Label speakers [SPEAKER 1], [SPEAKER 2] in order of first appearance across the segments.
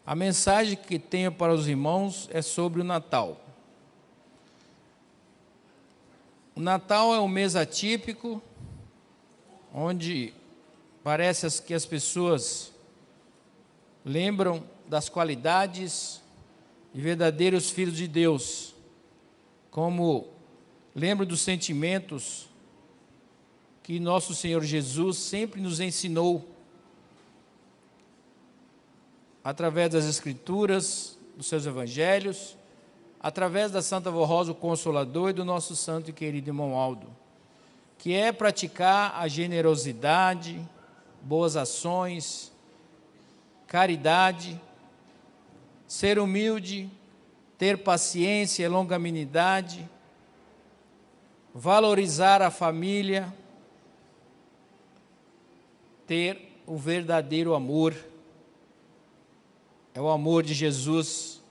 [SPEAKER 1] A mensagem que tenho para os irmãos é sobre o Natal. O Natal é um mês atípico, onde parece que as pessoas lembram das qualidades de verdadeiros filhos de Deus, como lembram dos sentimentos que nosso Senhor Jesus sempre nos ensinou, através das Escrituras, dos seus Evangelhos, através da Santa Vó Rosa, o Consolador, e do nosso santo e querido irmão Aldo, que é praticar a generosidade, boas ações, caridade, ser humilde, ter paciência e longanimidade, valorizar a família, ter o verdadeiro amor. É o amor de Jesus.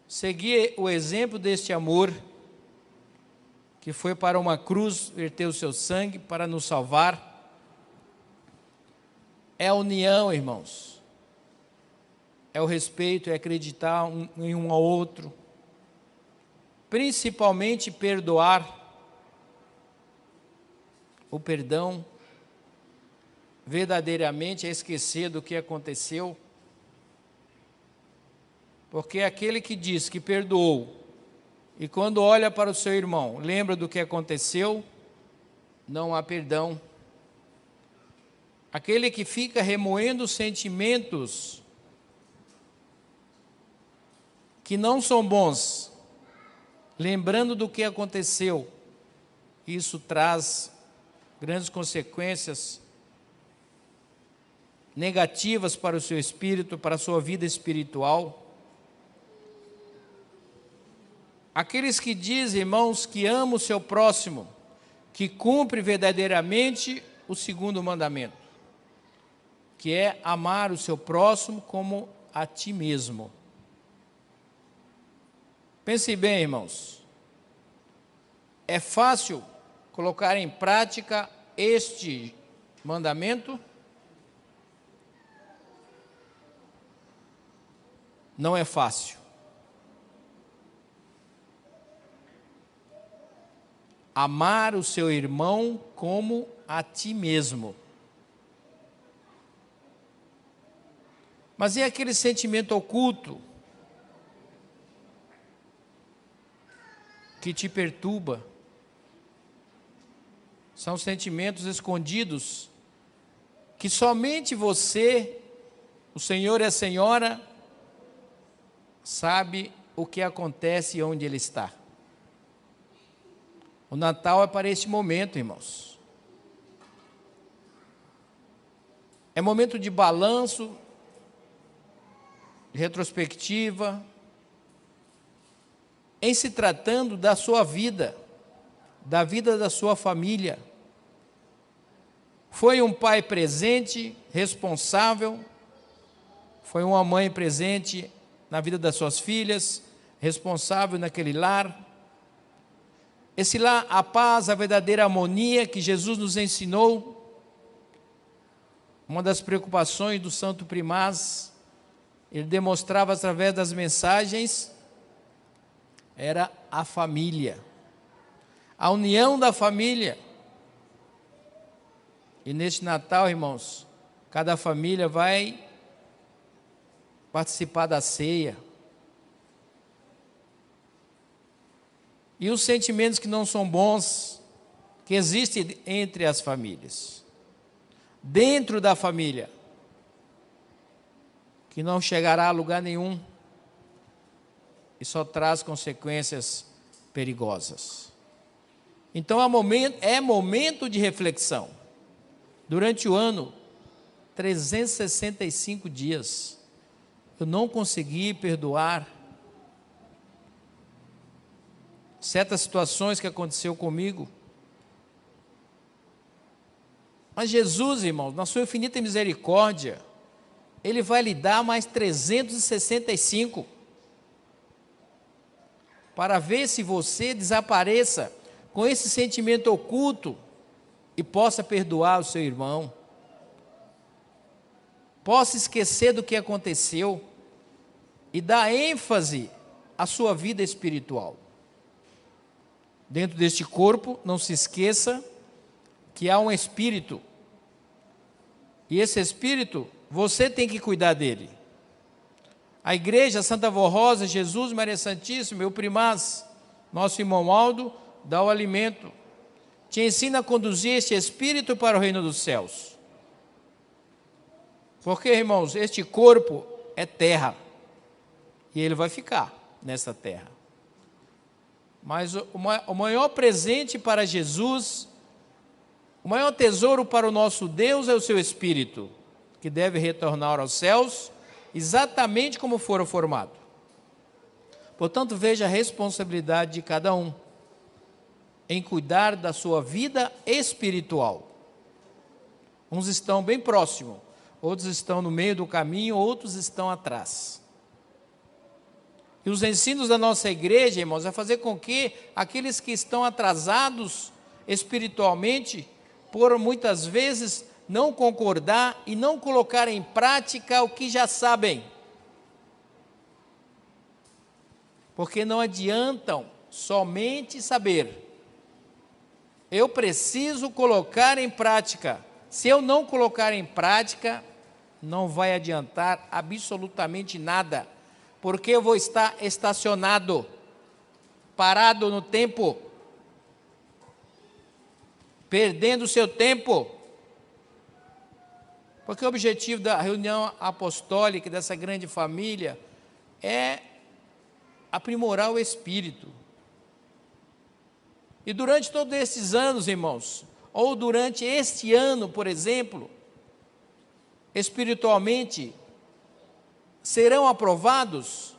[SPEAKER 1] Seguir o exemplo deste amor, que foi para uma cruz verter o seu sangue para nos salvar, é a união, irmãos. É o respeito, é acreditar em um ao outro, principalmente perdoar. O perdão verdadeiramente é esquecer do que aconteceu, porque aquele que diz que perdoou e quando olha para o seu irmão lembra do que aconteceu, não há perdão. Aquele que fica remoendo sentimentos que não são bons, lembrando do que aconteceu, isso traz grandes consequências negativas para o seu espírito, para a sua vida espiritual. Aqueles que dizem, irmãos, que amam o seu próximo, que cumpre verdadeiramente o segundo mandamento, que é amar o seu próximo como a ti mesmo. Pense bem, irmãos, é fácil colocar em prática este mandamento? Não é fácil. Amar o seu irmão como a ti mesmo. Mas e aquele sentimento oculto que te perturba? São sentimentos escondidos que somente você, o Senhor e a Senhora, sabe o que acontece e onde ele está. O Natal é para este momento, irmãos. É momento de balanço, de retrospectiva, em se tratando da sua vida, da vida da sua família. Foi um pai presente, responsável, foi uma mãe presente na vida das suas filhas, responsável naquele lar. Esse lar, a paz, a verdadeira harmonia que Jesus nos ensinou. Uma das preocupações do Santo Primaz, ele demonstrava através das mensagens, era a família, a união da família. E neste Natal, irmãos, cada família vai participar da ceia. E os sentimentos que não são bons, que existem entre as famílias, dentro da família, que não chegará a lugar nenhum e só traz consequências perigosas. Então é momento de reflexão. Durante o ano, 365 dias, eu não consegui perdoar certas situações que aconteceu comigo. Mas Jesus, irmãos, na sua infinita misericórdia, ele vai lhe dar mais 365 para ver se você desapareça com esse sentimento oculto e possa perdoar o seu irmão. possa esquecer do que aconteceu e dar ênfase à sua vida espiritual. Dentro deste corpo, não se esqueça que há um espírito. E esse espírito, você tem que cuidar dele. A igreja, Santa Vó Rosa, Jesus, Maria Santíssima, meu primaz, nosso irmão Aldo, dá o alimento. Te ensina a conduzir este espírito para o reino dos céus. Porque, irmãos, este corpo é terra. E ele vai ficar nessa terra. Mas o maior presente para Jesus, o maior tesouro para o nosso Deus é o seu espírito, que deve retornar aos céus, exatamente como fora formado. Portanto, veja a responsabilidade de cada um em cuidar da sua vida espiritual. Uns estão bem próximos, outros estão no meio do caminho, outros estão atrás. E os ensinos da nossa igreja, irmãos, é fazer com que aqueles que estão atrasados espiritualmente, por muitas vezes não concordar e não colocar em prática o que já sabem. Porque não adiantam somente saber. Eu preciso colocar em prática. Se eu não colocar em prática, não vai adiantar absolutamente nada. Porque eu vou estar estacionado, parado no tempo, perdendo o seu tempo. Porque o objetivo da reunião apostólica, dessa grande família, é aprimorar o espírito. E durante todos esses anos, irmãos, ou durante este ano, por exemplo, espiritualmente, serão aprovados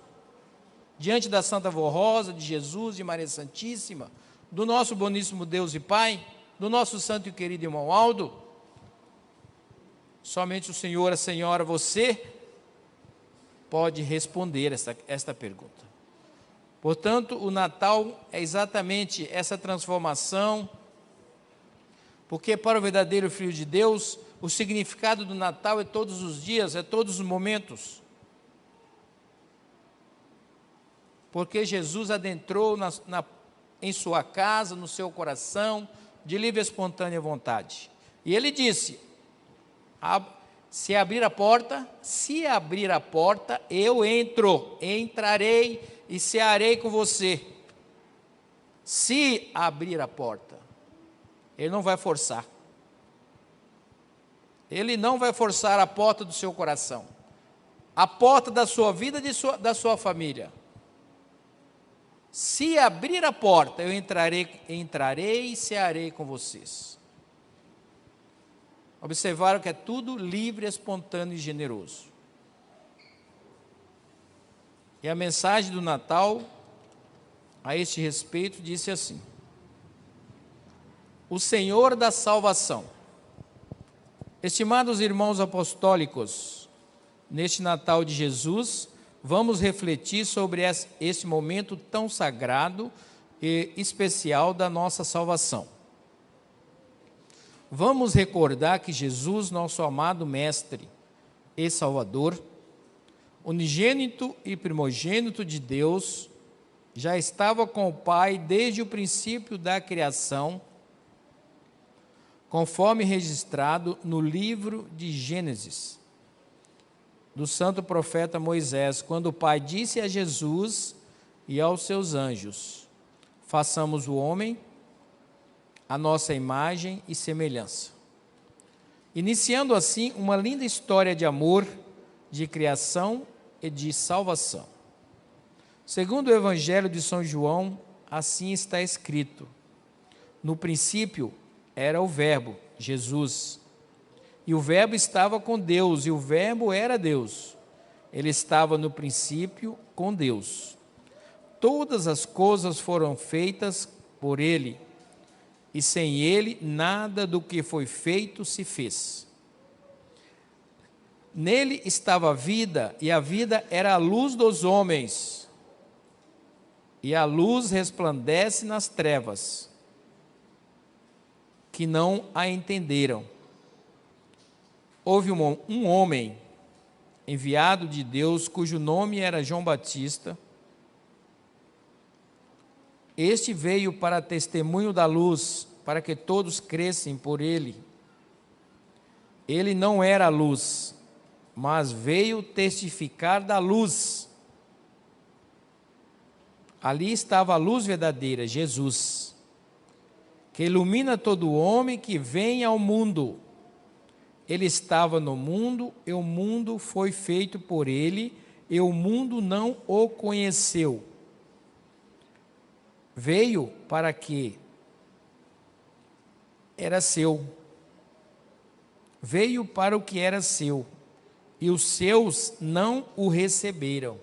[SPEAKER 1] diante da Santa Vó Rosa, de Jesus, de Maria Santíssima, do nosso boníssimo Deus e Pai, do nosso santo e querido irmão Aldo. Somente o Senhor, a Senhora, você pode responder esta pergunta. Portanto, o Natal é exatamente essa transformação, porque para o verdadeiro Filho de Deus, o significado do Natal é todos os dias, é todos os momentos. Porque Jesus adentrou em sua casa, no seu coração, de livre e espontânea vontade. E ele disse, se abrir a porta, eu entrarei e cearei com você. Se abrir a porta, ele não vai forçar. Ele não vai forçar a porta do seu coração, a porta da sua vida e da sua família. Se abrir a porta, eu entrarei e cearei com vocês. Observaram que é tudo livre, espontâneo e generoso. E a mensagem do Natal, a este respeito, disse assim: o Senhor da salvação. Estimados irmãos apostólicos, neste Natal de Jesus, vamos refletir sobre esse momento tão sagrado e especial da nossa salvação. Vamos recordar que Jesus, nosso amado Mestre e Salvador, unigênito e primogênito de Deus, já estava com o Pai desde o princípio da criação, conforme registrado no livro de Gênesis, do santo profeta Moisés, quando o Pai disse a Jesus e aos seus anjos: façamos o homem a nossa imagem e semelhança. Iniciando assim uma linda história de amor, de criação e de salvação. Segundo o Evangelho de São João, assim está escrito: no princípio era o Verbo, Jesus, e o Verbo estava com Deus, e o Verbo era Deus. Ele estava no princípio com Deus. Todas as coisas foram feitas por Ele, e sem Ele nada do que foi feito se fez. Nele estava a vida, e a vida era a luz dos homens. E a luz resplandece nas trevas, que não a entenderam. Houve um homem enviado de Deus, cujo nome era João Batista. Este veio para testemunho da luz, para que todos crescem por ele. Ele não era a luz, mas veio testificar da luz. Ali estava a luz verdadeira, Jesus, que ilumina todo homem que vem ao mundo. Ele estava no mundo, e o mundo foi feito por ele, e o mundo não o conheceu. Veio para que era seu. Veio para o que era seu, e os seus não o receberam.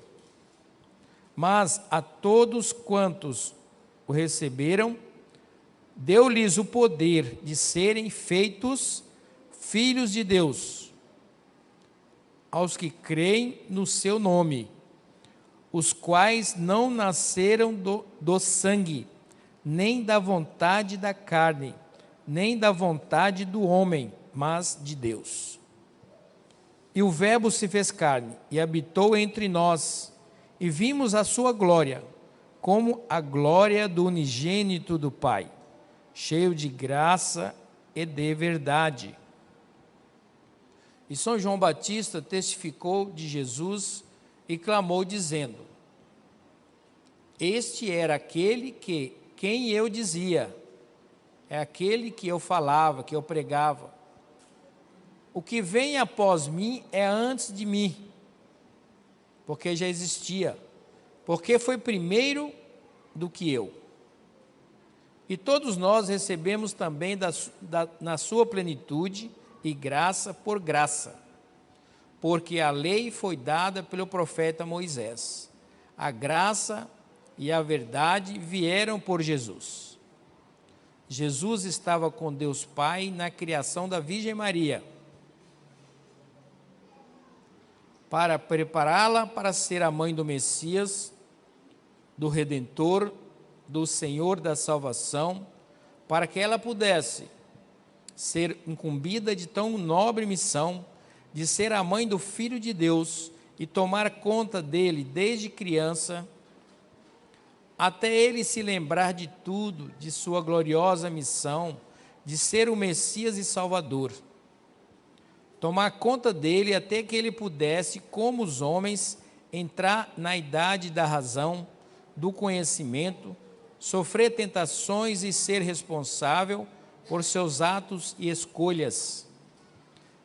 [SPEAKER 1] Mas a todos quantos o receberam, deu-lhes o poder de serem feitos filhos de Deus, aos que creem no seu nome, os quais não nasceram do sangue, nem da vontade da carne, nem da vontade do homem, mas de Deus. E o Verbo se fez carne e habitou entre nós, e vimos a sua glória, como a glória do unigênito do Pai, cheio de graça e de verdade. E São João Batista testificou de Jesus e clamou dizendo: este era aquele quem eu dizia, é aquele que eu falava, que eu pregava. O que vem após mim é antes de mim, porque já existia, porque foi primeiro do que eu. E todos nós recebemos também na sua plenitude e graça por graça, porque a lei foi dada pelo profeta Moisés. A graça e a verdade vieram por Jesus. Jesus estava com Deus Pai na criação da Virgem Maria, para prepará-la para ser a mãe do Messias, do Redentor, do Senhor da salvação, para que ela pudesse ser incumbida de tão nobre missão, de ser a mãe do Filho de Deus e tomar conta dele desde criança, até ele se lembrar de tudo, de sua gloriosa missão, de ser o Messias e Salvador. Tomar conta dele até que ele pudesse, como os homens, entrar na idade da razão, do conhecimento, sofrer tentações e ser responsável por seus atos e escolhas,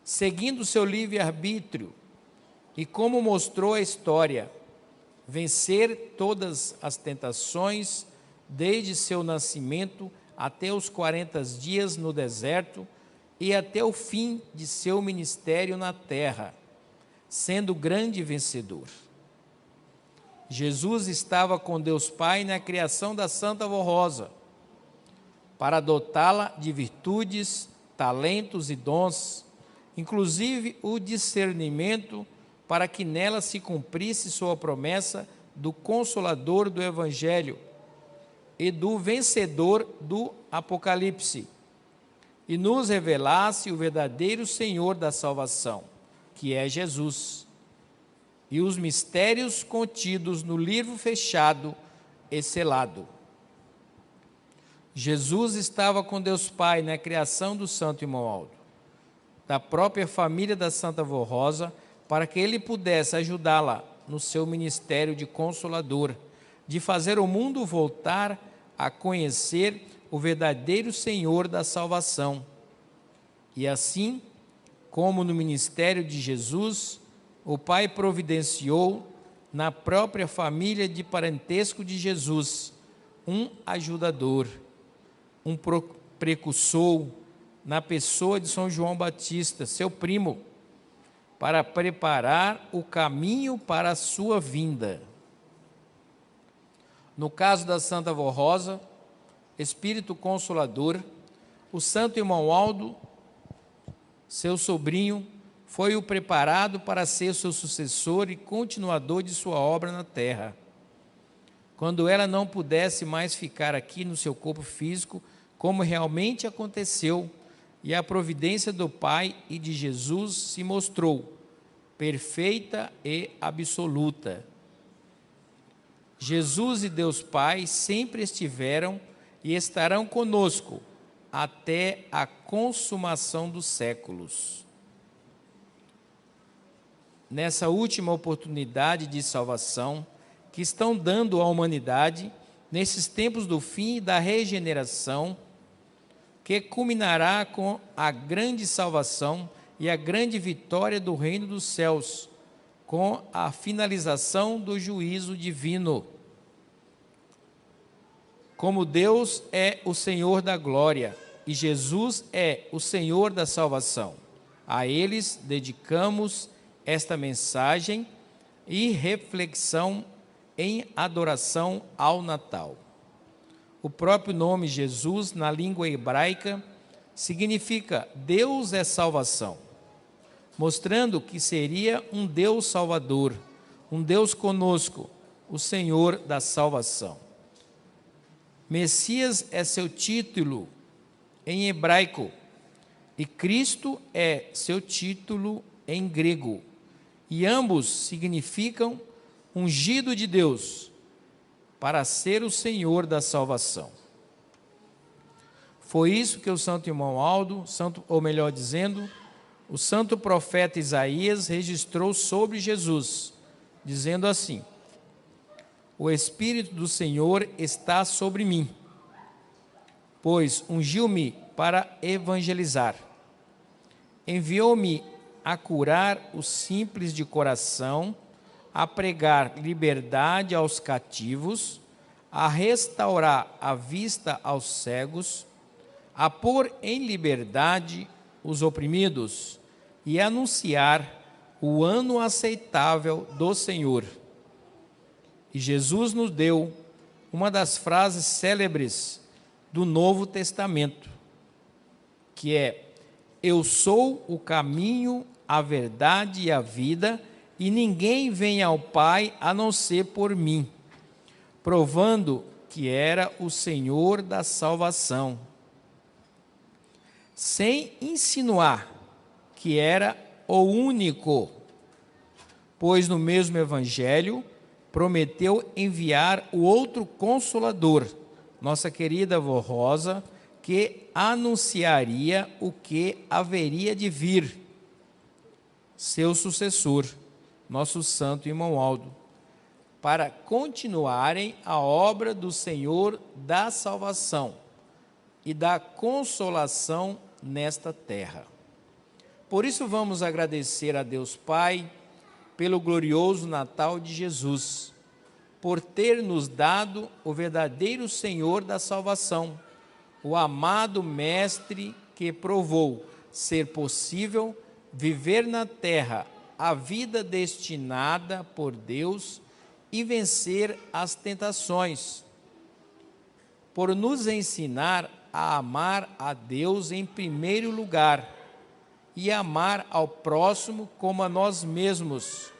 [SPEAKER 1] seguindo seu livre-arbítrio, e como mostrou a história, vencer todas as tentações, desde seu nascimento até os 40 dias no deserto e até o fim de seu ministério na terra, sendo grande vencedor. Jesus estava com Deus Pai na criação da Santa Vô Rosa, para dotá-la de virtudes, talentos e dons, inclusive o discernimento, para que nela se cumprisse sua promessa do Consolador do Evangelho e do vencedor do Apocalipse, e nos revelasse o verdadeiro Senhor da salvação, que é Jesus, e os mistérios contidos no livro fechado e selado. Jesus estava com Deus Pai na criação do Santo Irmão Aldo, da própria família da Santa Vô Rosa, para que ele pudesse ajudá-la no seu ministério de consolador, de fazer o mundo voltar a conhecer o verdadeiro Senhor da salvação. E assim, como no ministério de Jesus, o Pai providenciou na própria família de parentesco de Jesus um ajudador, um precursor na pessoa de São João Batista, seu primo, para preparar o caminho para a sua vinda. No caso da Santa Vô Rosa, Espírito Consolador, o Santo Irmão Aldo, seu sobrinho, foi o preparado para ser seu sucessor e continuador de sua obra na terra. Quando ela não pudesse mais ficar aqui no seu corpo físico, como realmente aconteceu, e a providência do Pai e de Jesus se mostrou, perfeita e absoluta. Jesus e Deus Pai sempre estiveram e estarão conosco até a consumação dos séculos. Nessa última oportunidade de salvação que estão dando à humanidade, nesses tempos do fim e da regeneração, que culminará com a grande salvação e a grande vitória do reino dos céus, com a finalização do juízo divino. Como Deus é o Senhor da glória e Jesus é o Senhor da salvação, a eles dedicamos esta mensagem e reflexão em adoração ao Natal. O próprio nome Jesus, na língua hebraica, significa Deus é salvação, mostrando que seria um Deus salvador, um Deus conosco, o Senhor da salvação. Messias é seu título em hebraico e Cristo é seu título em grego, e ambos significam ungido de Deus para ser o Senhor da salvação. Foi isso que o santo irmão Aldo, ou melhor dizendo, o santo profeta Isaías registrou sobre Jesus, dizendo assim: o Espírito do Senhor está sobre mim, pois ungiu-me para evangelizar, enviou-me a curar os simples de coração, a pregar liberdade aos cativos, a restaurar a vista aos cegos, a pôr em liberdade os oprimidos e anunciar o ano aceitável do Senhor. E Jesus nos deu uma das frases célebres do Novo Testamento, que é: eu sou o caminho, a verdade e a vida, e ninguém vem ao Pai a não ser por mim, provando que era o Senhor da salvação, sem insinuar que era o único, pois no mesmo Evangelho prometeu enviar o outro Consolador, nossa querida avó Rosa, que anunciaria o que haveria de vir, seu sucessor, nosso santo irmão Aldo, para continuarem a obra do Senhor da salvação e da consolação nesta terra. Por isso vamos agradecer a Deus Pai pelo glorioso Natal de Jesus, por ter nos dado o verdadeiro Senhor da salvação, o amado Mestre que provou ser possível viver na terra a vida destinada por Deus e vencer as tentações, por nos ensinar a amar a Deus em primeiro lugar e amar ao próximo como a nós mesmos,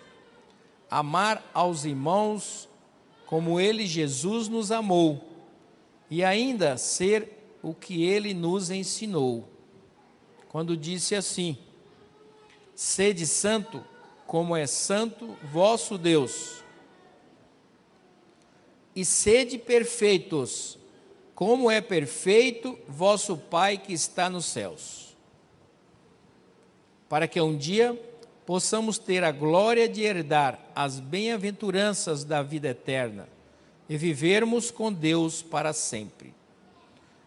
[SPEAKER 1] amar aos irmãos como Ele, Jesus, nos amou, e ainda ser o que Ele nos ensinou, quando disse assim: sede santo, como é santo vosso Deus, e sede perfeitos, como é perfeito vosso Pai que está nos céus, para que um dia possamos ter a glória de herdar as bem-aventuranças da vida eterna e vivermos com Deus para sempre.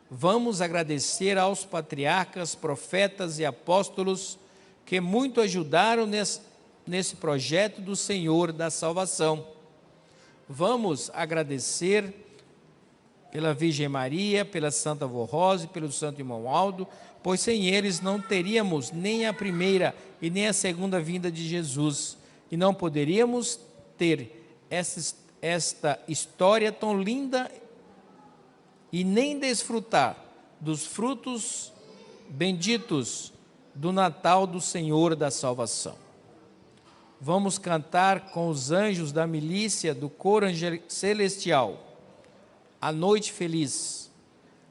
[SPEAKER 1] Vamos agradecer aos patriarcas, profetas e apóstolos que muito ajudaram nesse projeto do Senhor da salvação. Vamos agradecer pela Virgem Maria, pela Santa Avó Rosa e pelo Santo Irmão Aldo, pois sem eles não teríamos nem a primeira e nem a segunda vinda de Jesus, e não poderíamos ter esta história tão linda e nem desfrutar dos frutos benditos do Natal do Senhor da salvação. Vamos cantar com os anjos da milícia do coro celestial a noite feliz,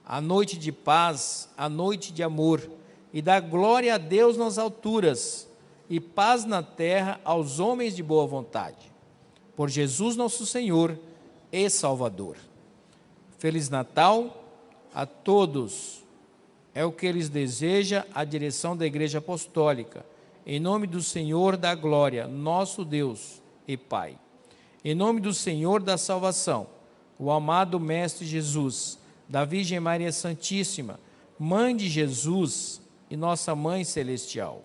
[SPEAKER 1] a noite de paz, a noite de amor, e dar glória a Deus nas alturas, e paz na terra aos homens de boa vontade. Por Jesus nosso Senhor e Salvador. Feliz Natal a todos. É o que lhes deseja a direção da Igreja Apostólica, em nome do Senhor da Glória, nosso Deus e Pai. Em nome do Senhor da Salvação, o amado Mestre Jesus, da Virgem Maria Santíssima, Mãe de Jesus e nossa Mãe Celestial.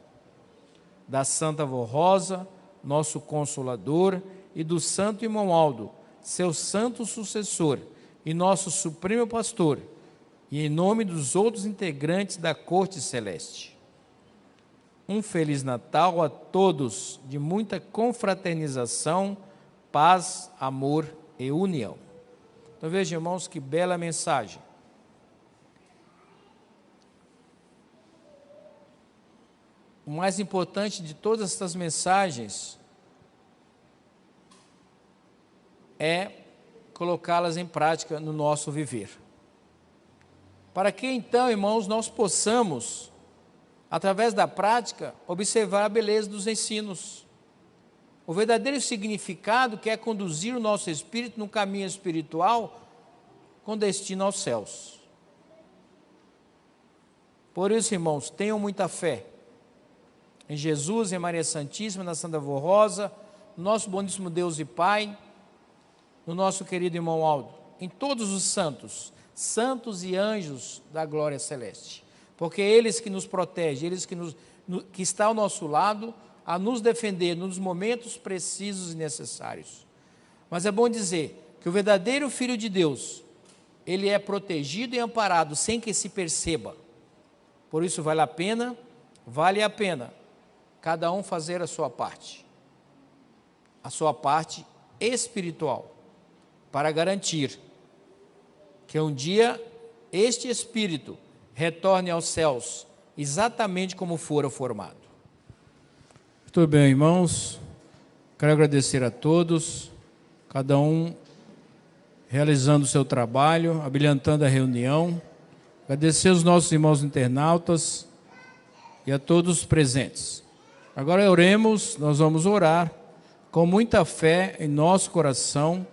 [SPEAKER 1] Da Santa Avó Rosa, nosso Consolador, e do Santo Irmão Aldo, seu santo sucessor e nosso Supremo Pastor, e em nome dos outros integrantes da Corte Celeste. Um Feliz Natal a todos, de muita confraternização, paz, amor e união. Então vejam, irmãos, que bela mensagem. O mais importante de todas estas mensagens é colocá-las em prática no nosso viver. Para que então, irmãos, nós possamos, através da prática, observar a beleza dos ensinos. O verdadeiro significado que é conduzir o nosso espírito num caminho espiritual com destino aos céus. Por isso, irmãos, tenham muita fé em Jesus, em Maria Santíssima, na Santa Avó Rosa, no nosso boníssimo Deus e Pai, no nosso querido irmão Aldo, em todos os santos, santos e anjos da glória celeste, porque eles que nos protegem, eles que estão ao nosso lado, a nos defender nos momentos precisos e necessários. Mas é bom dizer que o verdadeiro Filho de Deus, ele é protegido e amparado sem que se perceba. Por isso vale a pena cada um fazer a sua parte espiritual, para garantir que um dia este espírito retorne aos céus exatamente como fora formado. Muito bem, irmãos, quero agradecer a todos, cada um realizando o seu trabalho, habilitando a reunião, agradecer aos nossos irmãos internautas e a todos os presentes. Agora oremos, nós vamos orar com muita fé em nosso coração,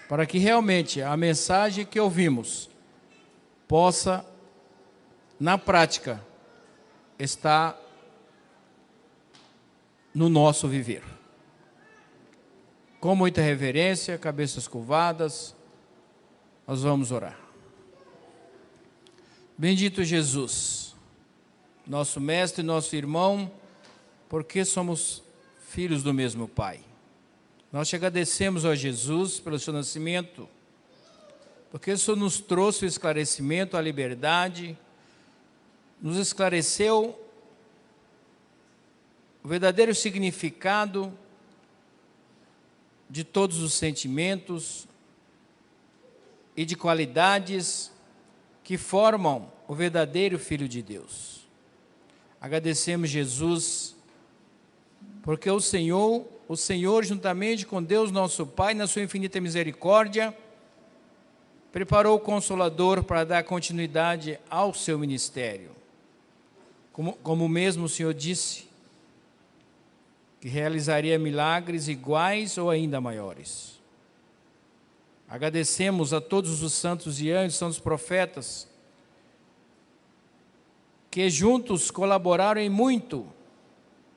[SPEAKER 1] para que realmente a mensagem que ouvimos possa, na prática, estar no nosso viver. Com muita reverência, cabeças curvadas, nós vamos orar. Bendito Jesus, nosso mestre, nosso irmão, porque somos filhos do mesmo Pai. Nós te agradecemos, ó Jesus, pelo seu nascimento, porque o Senhor nos trouxe o esclarecimento, a liberdade, nos esclareceu o verdadeiro significado de todos os sentimentos e de qualidades que formam o verdadeiro Filho de Deus. Agradecemos, Jesus, porque o Senhor, juntamente com Deus nosso Pai, na sua infinita misericórdia, preparou o Consolador para dar continuidade ao seu ministério. Como mesmo o Senhor disse, que realizaria milagres iguais ou ainda maiores. Agradecemos a todos os santos e anjos, santos profetas, que juntos colaboraram em muito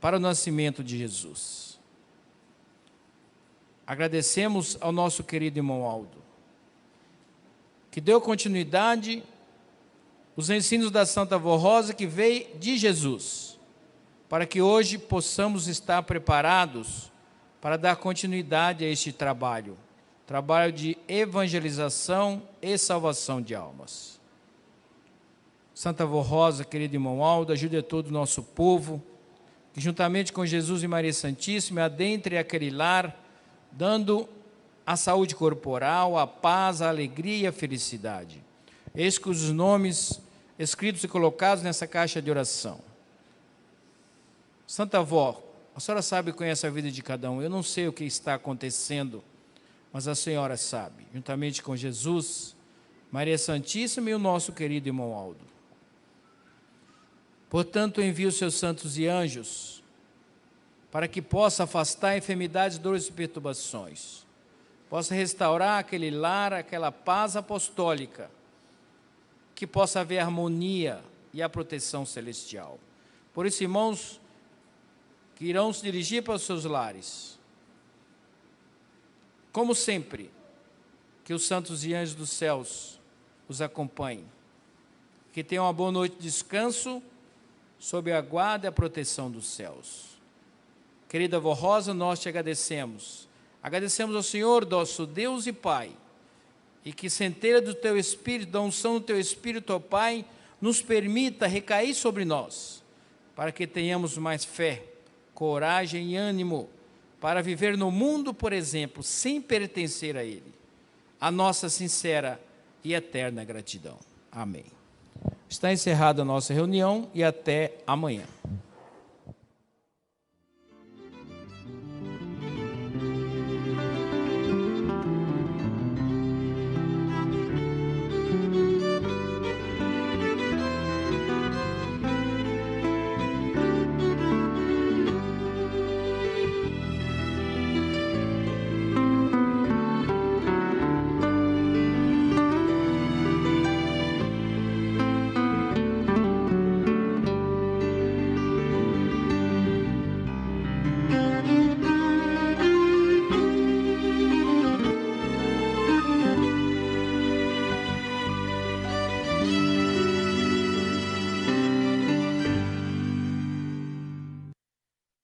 [SPEAKER 1] para o nascimento de Jesus. Agradecemos ao nosso querido irmão Aldo, que deu continuidade aos ensinos da Santa Avó Rosa, que veio de Jesus, para que hoje possamos estar preparados para dar continuidade a este trabalho de evangelização e salvação de almas. Santa Avó Rosa, querido irmão Aldo, ajude a todo o nosso povo, que juntamente com Jesus e Maria Santíssima adentre aquele lar, dando a saúde corporal, a paz, a alegria e a felicidade. Eis que os nomes escritos e colocados nessa caixa de oração. Santa Avó, a senhora sabe e conhece a vida de cada um. Eu não sei o que está acontecendo, mas a senhora sabe, juntamente com Jesus, Maria Santíssima e o nosso querido irmão Aldo. Portanto, envie os seus santos e anjos para que possa afastar enfermidades, dores e perturbações, possa restaurar aquele lar, aquela paz apostólica, que possa haver harmonia e a proteção celestial. Por isso, irmãos, que irão se dirigir para os seus lares, como sempre, que os santos e anjos dos céus os acompanhem, que tenham uma boa noite de descanso, sob a guarda e a proteção dos céus. Querida avó Rosa, nós te agradecemos. Agradecemos ao Senhor, nosso Deus e Pai, e que centelha do teu Espírito, da unção do teu Espírito, ó Pai, nos permita recair sobre nós, para que tenhamos mais fé, coragem e ânimo, para viver no mundo, por exemplo, sem pertencer a Ele. A nossa sincera e eterna gratidão. Amém. Está encerrada a nossa reunião e até amanhã.